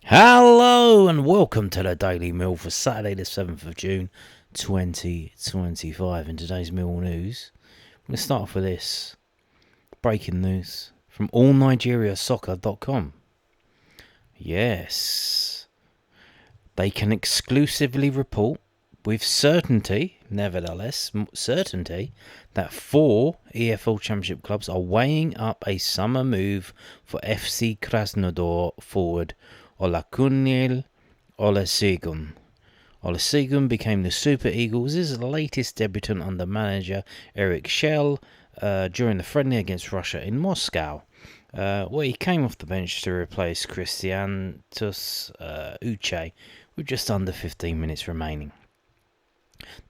Hello and welcome to the Daily Mill for Saturday the 7th of June 2025. In today's Mill news, I'm going to start off with this breaking news from allnigeriasoccer.com. Yes, they can exclusively report with certainty, nevertheless, certainty, that 4 EFL Championship clubs are weighing up a summer move for FC Krasnodar forward Olakunle Olusegun. Olusegun became the Super Eagles' latest debutant under manager Eric Schell during the friendly against Russia in Moscow, where he came off the bench to replace Christian Uche with just under 15 minutes remaining.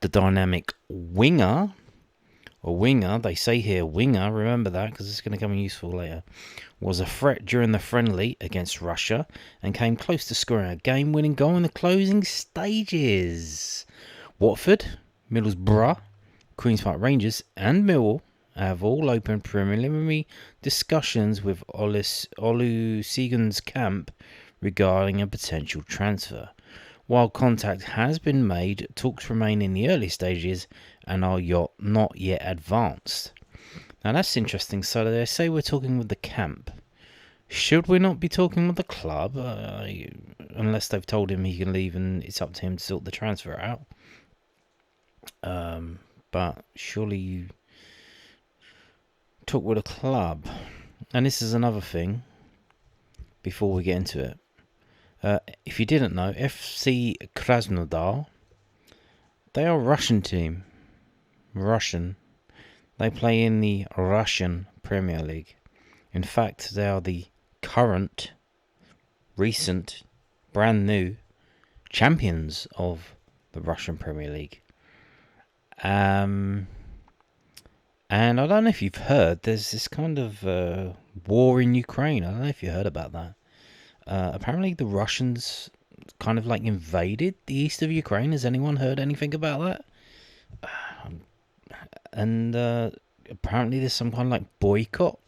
The dynamic winger, they say here winger, remember that because it's going to come in useful later, was a threat during the friendly against Russia and came close to scoring a game-winning goal in the closing stages. Watford, Middlesbrough, Queen's Park Rangers and Millwall have all opened preliminary discussions with Olusegun's camp regarding a potential transfer. While contact has been made, talks remain in the early stages and are not yet advanced. Now that's interesting. So they say we're talking with the camp. Should we not be talking with the club? Unless they've told him he can leave and it's up to him to sort the transfer out. But surely you talk with a club. And this is another thing before we get into it. If you didn't know, FC Krasnodar, they are a Russian team. Russian. They play in the Russian Premier League. In fact, they are the current, recent, brand new champions of the Russian Premier League. And I don't know if you've heard, there's this kind of war in Ukraine. I don't know if you heard about that. Apparently the Russians kind of like invaded the east of Ukraine. Has anyone heard anything about that? And apparently there's some kind of like boycott.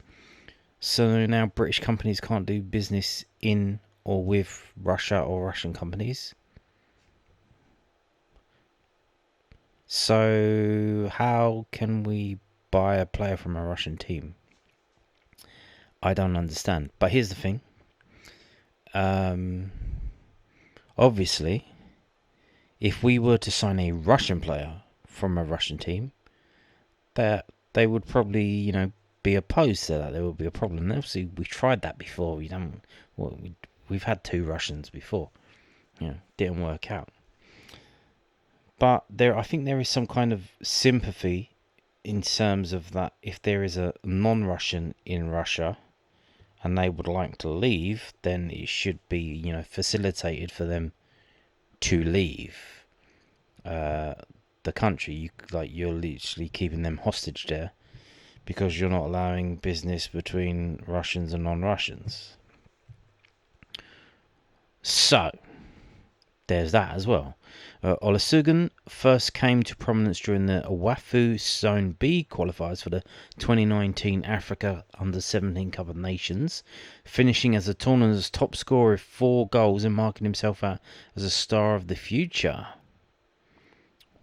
So now British companies can't do business in or with Russia or Russian companies. So how can we buy a player from a Russian team? I don't understand. But here's the thing. Obviously, if we were to sign a Russian player from a Russian team, that they would probably, be opposed to that. There would be a problem. Obviously, we tried that before. We've had 2 Russians before. Didn't work out. But I think there is some kind of sympathy in terms of that. If there is a non-Russian in Russia and they would like to leave, then it should be, facilitated for them to leave the country. You're literally keeping them hostage there because you're not allowing business between Russians and non-Russians. So there's that as well. Olusegun first came to prominence during the Wafu Zone B qualifiers for the 2019 Africa Under-17 Cup of Nations, finishing as the tournament's top scorer with 4 goals and marking himself out as a star of the future.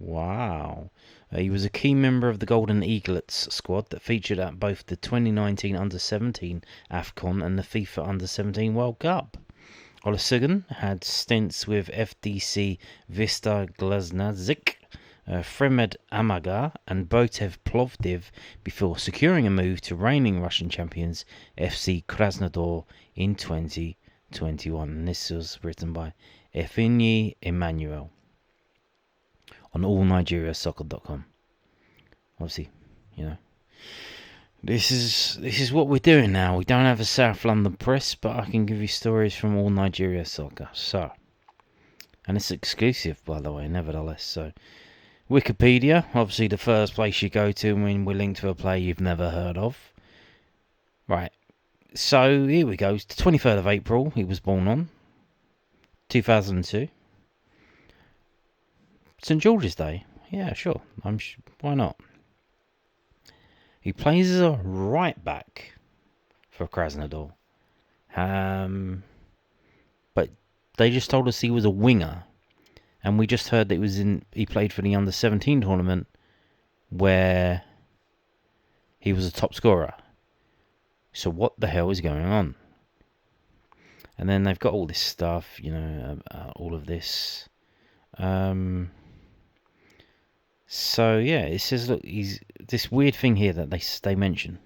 Wow. He was a key member of the Golden Eaglets squad that featured at both the 2019 Under-17 AFCON and the FIFA Under-17 World Cup. Olusegun had stints with FDC Vista Glaznazic, Fremed Amaga and Botev Plovdiv before securing a move to reigning Russian champions FC Krasnodar in 2021. And this was written by Efini Emmanuel on allnigeriasoccer.com. Obviously, This is what we're doing now. We don't have a South London press, but I can give you stories from all Nigeria soccer. So, and it's exclusive, by the way, nevertheless. So, Wikipedia, obviously the first place you go to when we're linked to a player you've never heard of. Right. So here we go. It's the 23rd of April. He was born on 2002. St George's Day. Yeah, sure. Why not? He plays as a right back for Krasnodar. But they just told us he was a winger, and we just heard that he played for the under-17 tournament where he was a top scorer. So what the hell is going on? And then they've got all this stuff, all of this. So yeah, it says, look, he's this weird thing here that they mention.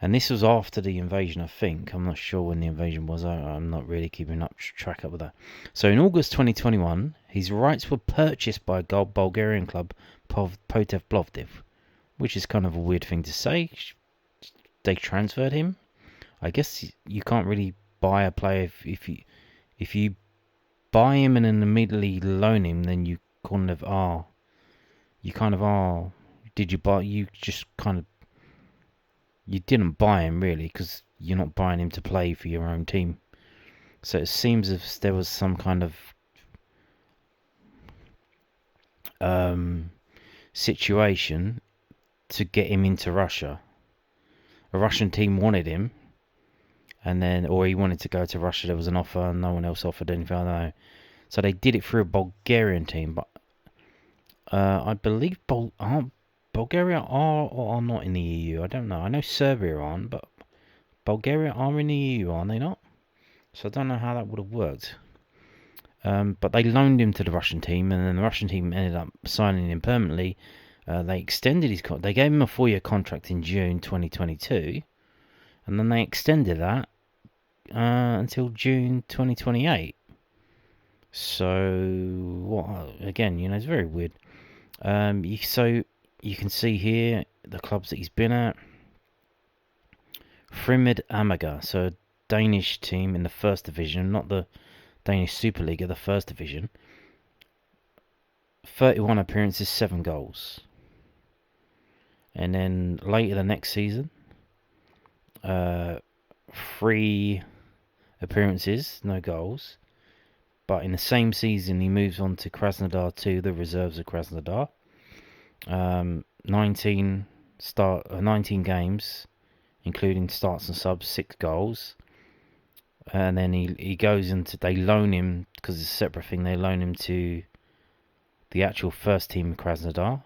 And this was after the invasion, I think. I'm not sure when the invasion was. I'm not really keeping track up with that. So in August 2021, his rights were purchased by a Bulgarian club, Potev Plovdiv, which is kind of a weird thing to say. They transferred him. I guess you can't really buy a player if you buy him and then immediately loan him, then you kind of are. Did you buy? You just kind of. You didn't buy him really, because you're not buying him to play for your own team. So it seems as if there was some kind of situation to get him into Russia. A Russian team wanted him, or he wanted to go to Russia. There was an offer, and no one else offered anything. I don't know. So they did it through a Bulgarian team, but I believe Bulgaria are or are not in the EU. I don't know. I know Serbia aren't, but Bulgaria are in the EU, are they not? So I don't know how that would have worked. But they loaned him to the Russian team, and then the Russian team ended up signing him permanently. They extended his contract. They gave him a 4-year contract in June 2022, and then they extended that until June 2028. So, again, it's very weird. So you can see here the clubs that he's been at. Fremad Amager, so a Danish team in the first division, not the Danish Superliga, the first division. 31 appearances, 7 goals. And then later the next season, 3 appearances, no goals. But in the same season, he moves on to Krasnodar 2, the reserves of Krasnodar. 19 games, including starts and subs, 6 goals. And then he goes into, they loan him, because it's a separate thing, they loan him to the actual first team of Krasnodar.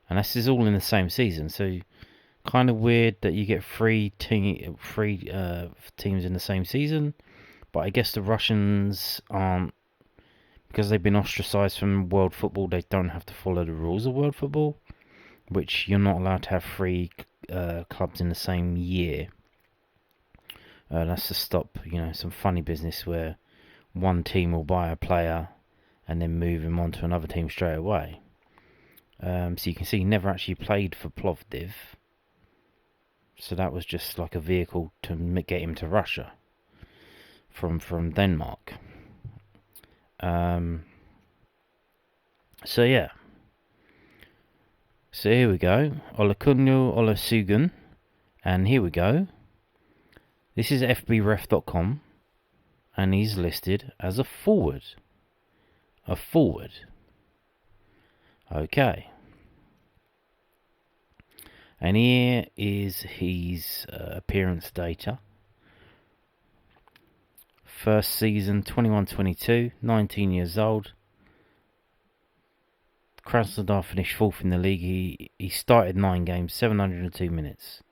And this is all in the same season, so kind of weird that you get 3 teams in the same season. But I guess the Russians aren't, because they've been ostracised from world football, they don't have to follow the rules of world football, which you're not allowed to have 3 clubs in the same year. That's to stop, some funny business where one team will buy a player and then move him on to another team straight away. So you can see he never actually played for Plovdiv. So that was just like a vehicle to get him to Russia from Denmark. So yeah. So here we go. Olakunle Olusegun. And here we go. This is fbref.com. And he's listed as a forward. A forward. Okay. And here is his appearance data. First season, 21-22, 19 years old. Krasnodar finished 4th in the league. He started 9 games, 702 minutes.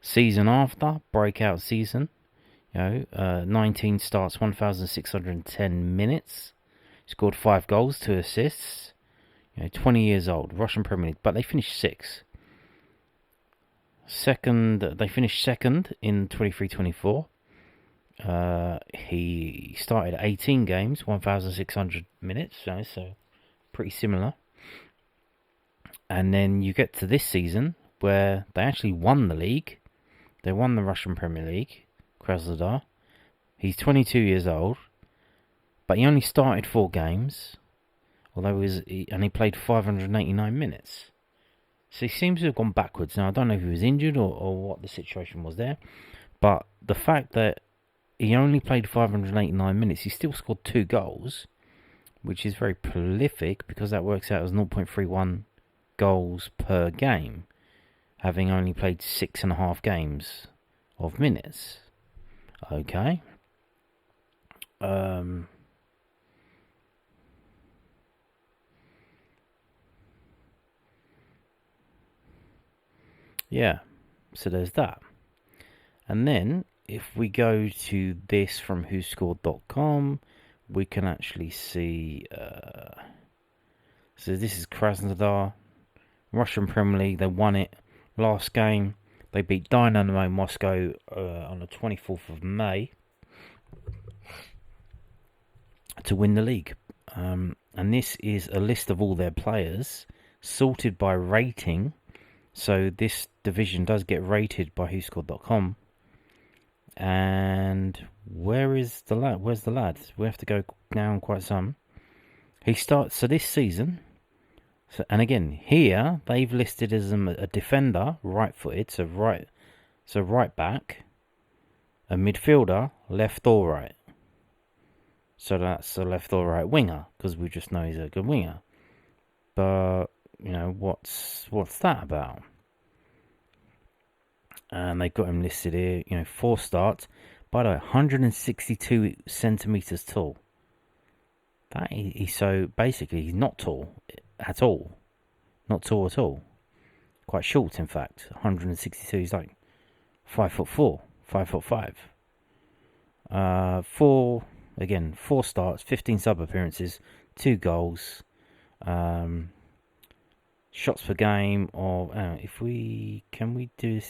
Season after, breakout season. 19 starts, 1,610 minutes. Scored 5 goals, 2 assists. 20 years old, Russian Premier League, but they finished 6th. They finished second in 23-24. He started 18 games, 1,600 minutes, so pretty similar. And then you get to this season where they actually won the league. They won the Russian Premier League, Krasnodar. He's 22 years old, but he only started 4 games, and he played 589 minutes. So he seems to have gone backwards. Now, I don't know if he was injured or what the situation was there, but the fact that he only played 589 minutes, he still scored 2 goals, which is very prolific, because that works out as 0.31 goals per game, having only played 6.5 games of minutes. Okay. Um, yeah, so there's that. And then if we go to this from whoscored.com, we can actually see. So this is Krasnodar, Russian Premier League. They won it last game. They beat Dynamo Moscow on the 24th of May to win the league. And this is a list of all their players sorted by rating. So this division does get rated by whoscored.com. And where's the lad? We have to go down quite some. He starts, so this season, and again, here, they've listed as a defender, right-footed, so right back, a midfielder, left or right. So that's a left or right winger, because we just know he's a good winger. But, what's that about? And they've got him listed here, 4 starts. By the way, 162 centimetres tall. So basically, he's not tall at all. Not tall at all. Quite short, in fact. 162. He's like 5'4", 5'5". 4 starts, 15 sub appearances, 2 goals. Shots per game of can we do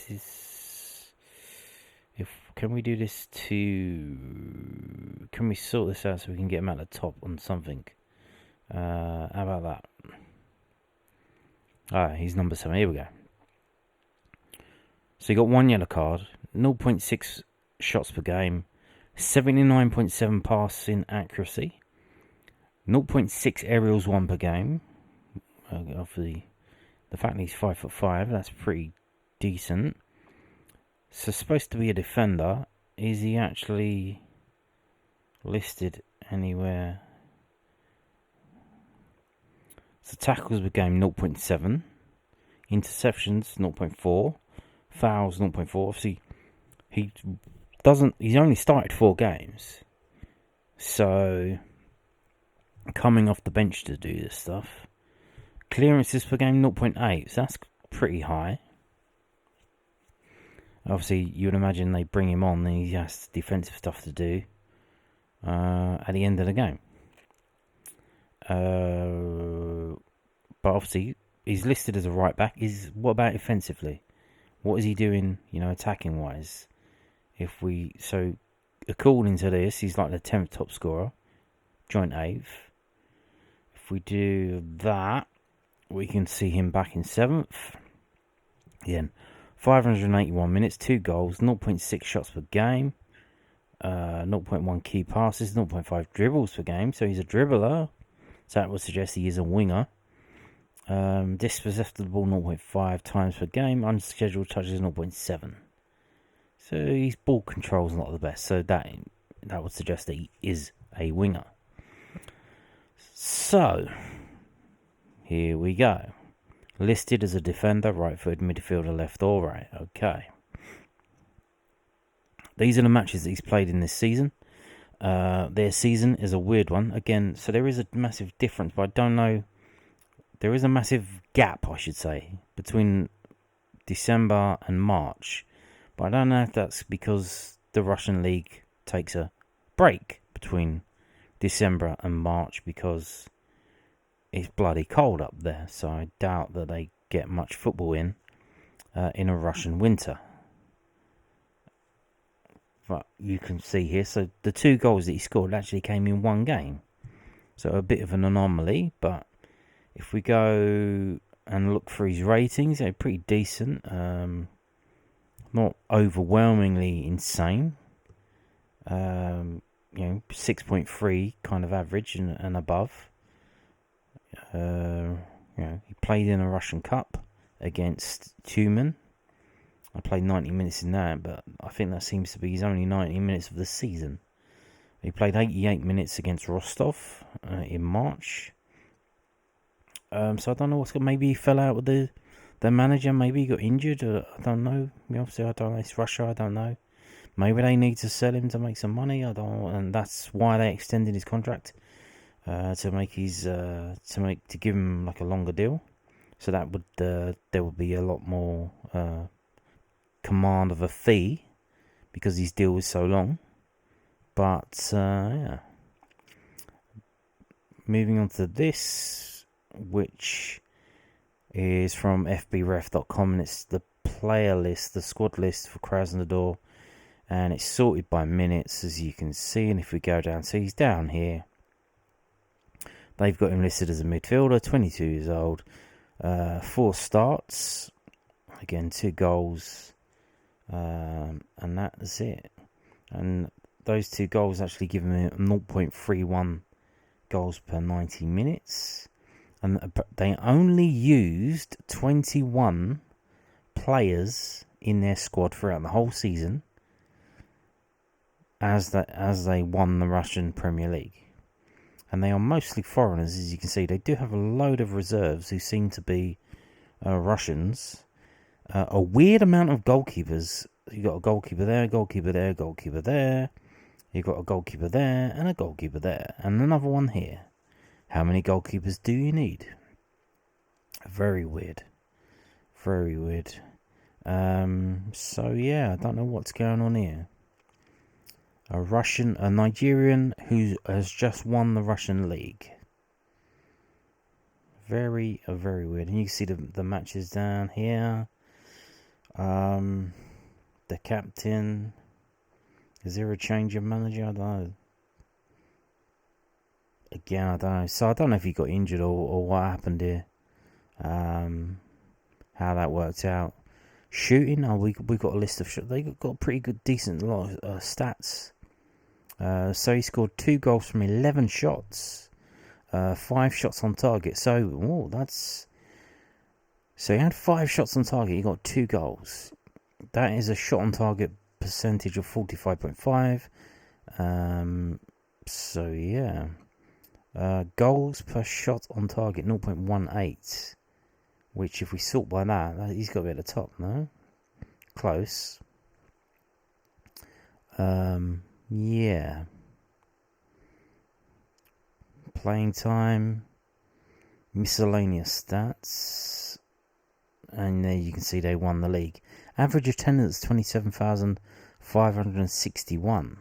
can we sort this out so we can get him at the top on something? How about that? Alright, he's number 7. Here we go. So he got 1 yellow card, 0.6 shots per game, 79.7 passing accuracy, 0.6 aerials won per game. Obviously, the fact that he's 5'5", that's pretty decent. So supposed to be a defender. Is he actually listed anywhere? So tackles per game 0.7, interceptions 0.4, fouls 0.4. Obviously, he's only started 4 games, so coming off the bench to do this stuff. Clearances per game 0.8, so that's pretty high. Obviously, you would imagine they bring him on and he has defensive stuff to do at the end of the game. But obviously, he's listed as a right back. What about offensively? What is he doing, attacking wise? So according to this, he's like the 10th top scorer, joint 8th. If we do that, we can see him back in 7th. Again, 581 minutes, 2 goals, 0.6 shots per game, 0.1 key passes, 0.5 dribbles per game. So he's a dribbler. So that would suggest he is a winger. Dispossessed of the ball 0.5 times per game. Unscheduled touches 0.7. So his ball control is not the best. So that would suggest that he is a winger. So here we go. Listed as a defender, right-footed, midfielder, left or right. Okay. These are the matches that he's played in this season. Their season is a weird one. Again, so there is a massive difference, but I don't know. There is a massive gap, I should say, between December and March. But I don't know if that's because the Russian league takes a break between December and March because it's bloody cold up there. So I doubt that they get much football in a Russian winter. But you can see here, so the 2 goals that he scored actually came in 1 game. So a bit of an anomaly, but if we go and look for his ratings, they're pretty decent. Not overwhelmingly insane. 6.3 kind of average and above. He played in a Russian Cup against Tumen. I played 90 minutes in that, but I think that seems to be his only 90 minutes of the season. He played 88 minutes against Rostov in March. So I don't know what's going. Maybe he fell out with the manager. Maybe he got injured. I don't know. Obviously, I don't know. It's Russia. I don't know. Maybe they need to sell him to make some money. I don't know, and that's why they extended his contract to give him like a longer deal. So that would there would be a lot more command of a fee because his deal was so long. But yeah, moving on to this, which is from fbref.com, and it's the player list, the squad list for Krasnodar, and it's sorted by minutes, as you can see. And if we go down, so he's down here. They've got him listed as a midfielder, 22 years old, 4 starts, again 2 goals, and that's it. And those 2 goals actually give him 0.31 goals per 90 minutes. And they only used 21 players in their squad throughout the whole season as they won the Russian Premier League. And they are mostly foreigners, as you can see. They do have a load of reserves who seem to be Russians. A weird amount of goalkeepers. You've got a goalkeeper there, goalkeeper there, goalkeeper there. You've got a goalkeeper there and a goalkeeper there. And another one here. How many goalkeepers do you need? Very weird. Very weird. So yeah, I don't know what's going on here. A Nigerian who has just won the Russian league. Very weird. And you can see the matches down here. The captain. Is there a change of manager? I don't know. Again, I don't know. So I don't know if he got injured or what happened here. How that worked out. Shooting. Oh, we got a list of shots. They got a pretty good, decent lot of stats. So he scored 2 goals from 11 shots, 5 shots on target. So he had 5 shots on target. He got 2 goals. That is a shot on target percentage of 45.5. So yeah, goals per shot on target 0.18. Which, if we sort by that, he's got to be at the top. No, close. Yeah. Playing time, miscellaneous stats, and there you can see they won the league. Average attendance 27,561.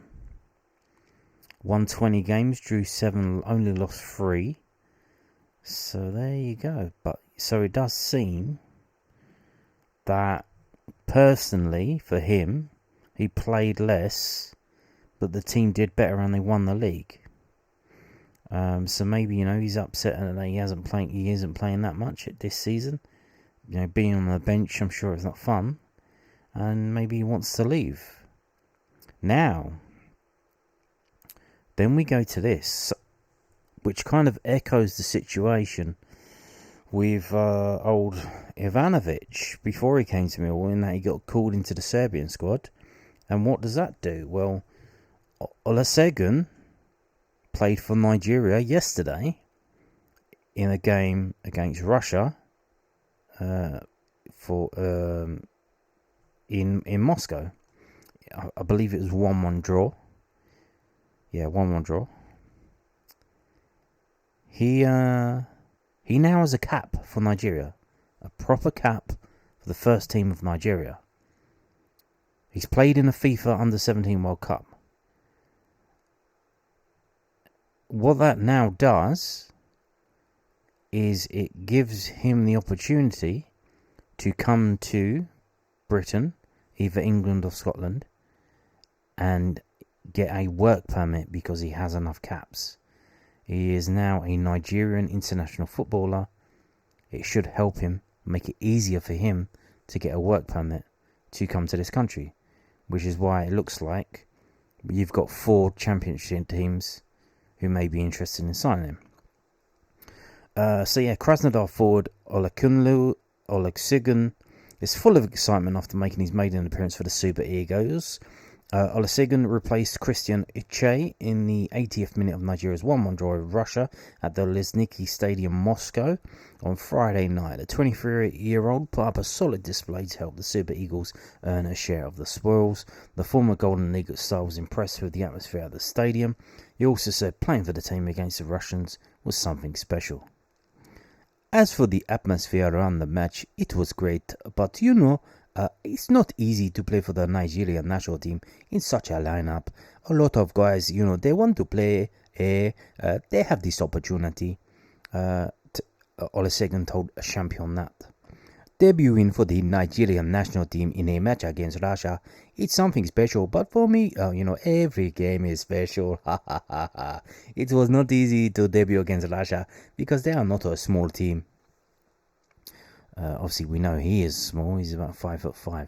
Won 20 games, drew 7, only lost 3. So there you go. But so it does seem that personally for him, he played less, but the team did better and they won the league. So maybe, he's upset that he isn't playing that much this season. Being on the bench, I'm sure it's not fun, and maybe he wants to leave. Now, then we go to this, which kind of echoes the situation with old Ivanovic before he came to Millwall, in that he got called into the Serbian squad. And what does that do? Well, Olusegun played for Nigeria yesterday in a game against Russia in Moscow. I believe it was 1-1 draw. Yeah, 1-1 draw. He now has a cap for Nigeria, a proper cap for the first team of Nigeria. He's played in the FIFA Under-17 World Cup. What that now does is it gives him the opportunity to come to Britain, either England or Scotland, and get a work permit because he has enough caps. He is now a Nigerian international footballer. It should help him, make it easier for him to get a work permit to come to this country, which is why it looks like you've got 4 championship teams who may be interested in signing him. Krasnodar forward Olakunle Olusegun is full of excitement after making his maiden appearance for the Super Eagles Olusegun replaced Christian Iche in the 80th minute of Nigeria's 1-1 draw with Russia at the Luzhniki Stadium, Moscow, on Friday night. The 23-year-old put up a solid display to help the Super Eagles earn a share of the spoils. The former Golden Eagle star was impressed with the atmosphere at the stadium. He also said playing for the team against the Russians was something special. As for the atmosphere around the match, it was great, but it's not easy to play for the Nigerian national team in such a lineup. A lot of guys, they want to play. They have this opportunity. Olusegun told Champion that. Debuting for the Nigerian national team in a match against Russia, it's something special. But for me, every game is special. It was not easy to debut against Russia because they are not a small team. Obviously, we know he is small. He's about 5'5".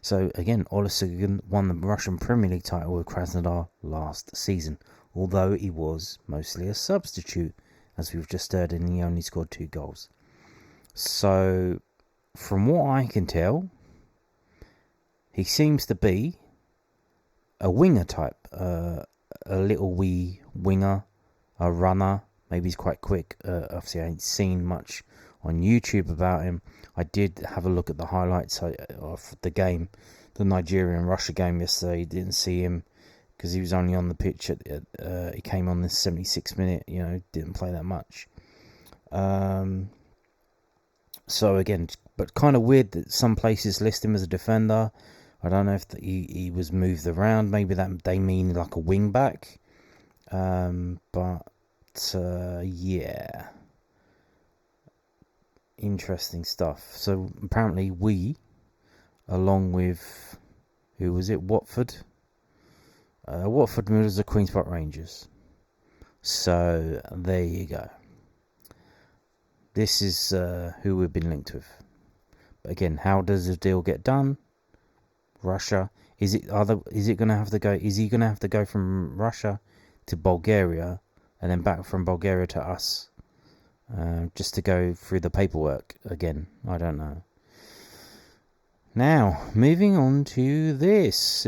So again, Olusegun won the Russian Premier League title with Krasnodar last season, although he was mostly a substitute, as we've just heard, and he only scored 2 goals. So, from what I can tell, he seems to be a winger type, a little wee winger, a runner. Maybe he's quite quick. Obviously, I ain't seen much on YouTube about him. I did have a look at the highlights of the game, the Nigerian-Russia game yesterday. Didn't see him because he was only on the pitch. He came on the 76th minute, didn't play that much. So again, but kind of weird that some places list him as a defender. I don't know if he was moved around. Maybe that they mean like a wing back. Yeah. Interesting stuff. So apparently we, along with, who was it, Watford? Watford Millers the Queen's Park Rangers. So there you go. This is who we've been linked with. But again, how does the deal get done? Russia. Is he going to have to go from Russia to Bulgaria and then back from Bulgaria to us? Just to go through the paperwork again. I don't know. Now, moving on to this.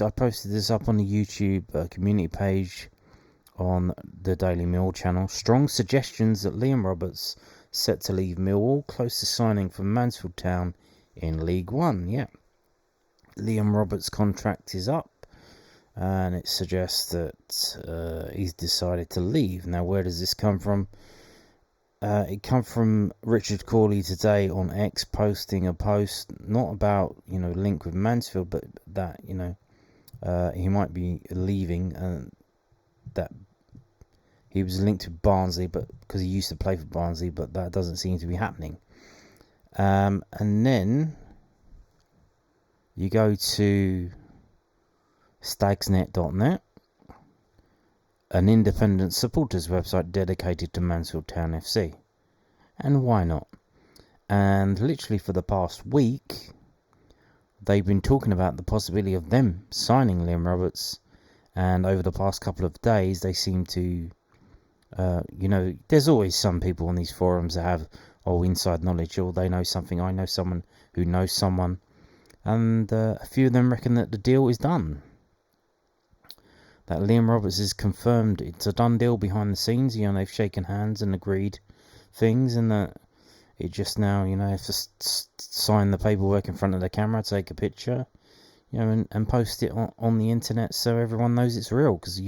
I posted this up on the YouTube community page on the Daily Mill channel. Strong suggestions that Liam Roberts set to leave Millwall, close to signing for Mansfield Town in League One. Yeah. Liam Roberts' contract is up, and it suggests that he's decided to leave. Now, where does this come from? It come from Richard Corley today on X, posting a post not about link with Mansfield, but that he might be leaving, and that he was linked to Barnsley, but because he used to play for Barnsley, but that doesn't seem to be happening. And then you go to stagsnet.net, an independent supporters website dedicated to Mansfield Town FC. And why not? And literally for the past week, they've been talking about the possibility of them signing Liam Roberts. And over the past couple of days, they seem to, there's always some people on these forums that have, inside knowledge, or they know something. I know someone who knows someone. And a few of them reckon that the deal is done. That Liam Roberts is confirmed. It's a done deal behind the scenes. They've shaken hands and agreed things, and that it just now, have to sign the paperwork in front of the camera, take a picture, and post it on the internet so everyone knows it's real. Because,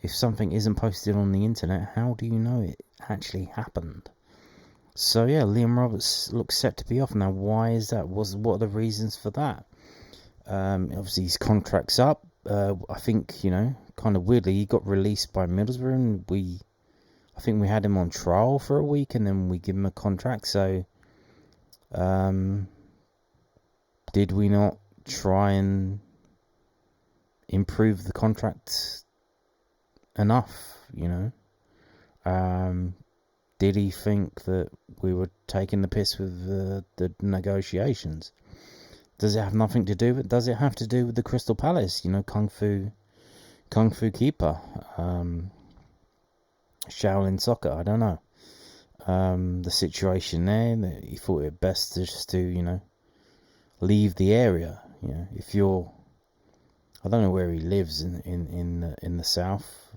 if something isn't posted on the internet, how do you know it actually happened? So, yeah, Liam Roberts looks set to be off. Now, why is that? What are the reasons for that? Obviously, his contract's up. I think, kind of weirdly, he got released by Middlesbrough, and I think we had him on trial for a week, and then we give him a contract. So, did we not try and improve the contract enough? Did he think that we were taking the piss with the negotiations? Does it have nothing to do with? Does it have to do with the Crystal Palace? Kung Fu keeper, Shaolin soccer. I don't know. The situation there. That he thought it best just to leave the area. If you're I don't know where he lives in the south,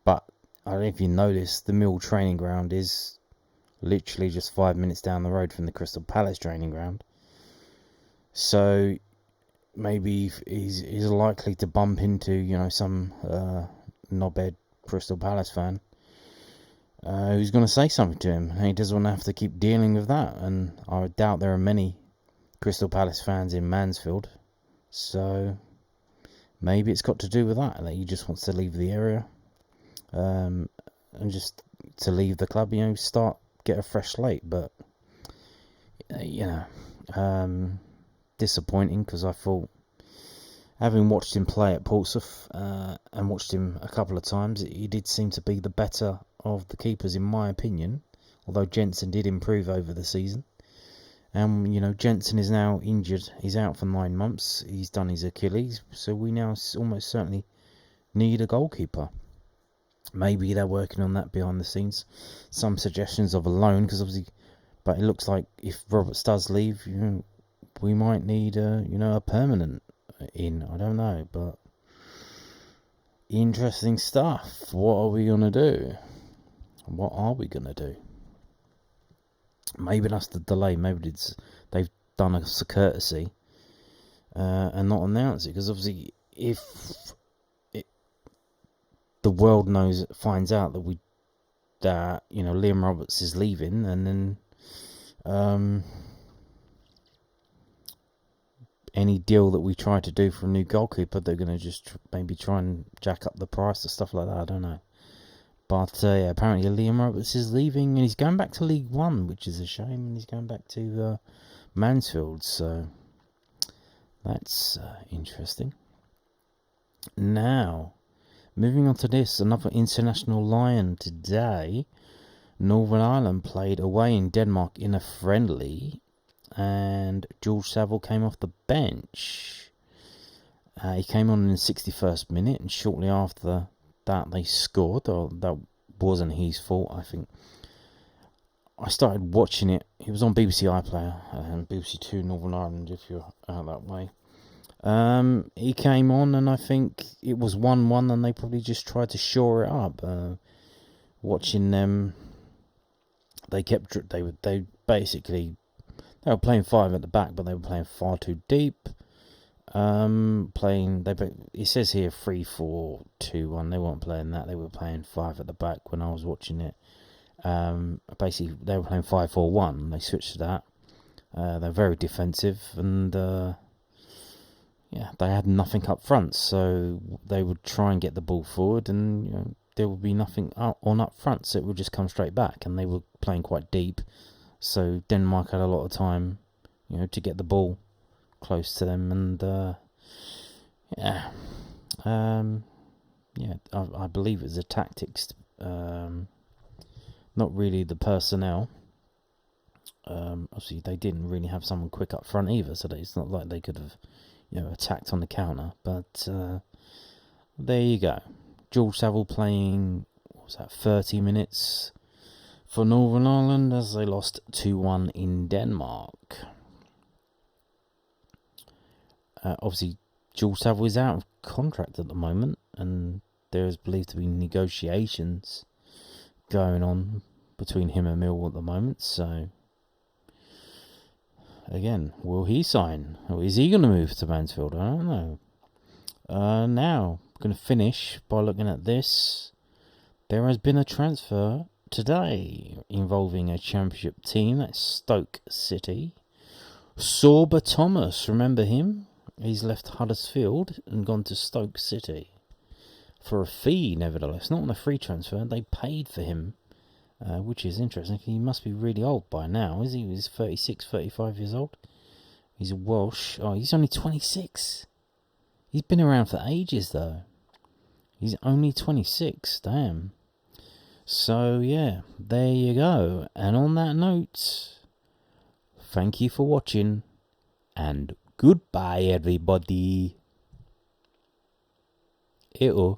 but I don't know if you noticed, the Mill training ground is literally just 5 minutes down the road from the Crystal Palace training ground. So maybe he's likely to bump into, some knobhead Crystal Palace fan who's going to say something to him. He doesn't want to have to keep dealing with that. And I doubt there are many Crystal Palace fans in Mansfield. So maybe it's got to do with that he just wants to leave the area. And just to leave the club, get a fresh slate. But, disappointing, because I thought, having watched him play at Portsmouth and watched him a couple of times, he did seem to be the better of the keepers, in my opinion. Although Jensen did improve over the season. And, Jensen is now injured. He's out for 9 months. He's done his Achilles. So we now almost certainly need a goalkeeper. Maybe they're working on that behind the scenes. Some suggestions of a loan, because obviously, but it looks like if Roberts does leave, we might need a permanent in. I don't know, but interesting stuff. What are we gonna do? What are we gonna do? Maybe that's the delay. Maybe they've done us a courtesy and not announced it, because obviously if the world finds out that Liam Roberts is leaving, and then any deal that we try to do for a new goalkeeper, they're going to just maybe try and jack up the price or stuff like that. I don't know. But apparently Liam Roberts is leaving, and he's going back to League One, which is a shame, and he's going back to Mansfield. So that's interesting. Now, moving on to this, another international lion today. Northern Ireland played away in Denmark in a friendly, and George Saville came off the bench. He came on in the 61st minute, and shortly after that they scored. Or that wasn't his fault, I think. I started watching it. It was on BBC iPlayer and BBC Two Northern Ireland, if you're out that way. He came on, and I think it was 1-1, and they probably just tried to shore it up. Watching them, they basically they were playing 5 at the back, but they were playing far too deep. It says here 3-4-2-1. They weren't playing that. They were playing 5 at the back when I was watching it. Basically they were playing 5-4-1. They switched to that. They're very defensive, and they had nothing up front, so they would try and get the ball forward, and there would be nothing up front, so it would just come straight back. And they were playing quite deep, so Denmark had a lot of time, to get the ball close to them. And I believe it was the tactics, not really the personnel. Obviously they didn't really have someone quick up front either, so it's not like they could have attacked on the counter. But there you go. George Saville playing 30 minutes for Northern Ireland as they lost 2-1 in Denmark. Obviously, George Saville is out of contract at the moment, and there is believed to be negotiations going on between him and Millwall at the moment. So, again, will he sign? Or is he going to move to Mansfield? I don't know. Now, I'm going to finish by looking at this. There has been a transfer today involving a championship team. That's Stoke City. Sorba Thomas, remember him? He's left Huddersfield and gone to Stoke City for a fee, nevertheless. Not on a free transfer. They paid for him, which is interesting. He must be really old by now, is he? He's 36, 35 years old. He's Welsh. Oh, he's only 26. He's been around for ages, though. He's only 26. Damn. So, yeah, there you go. And on that note, thank you for watching, and goodbye, everybody. Ew.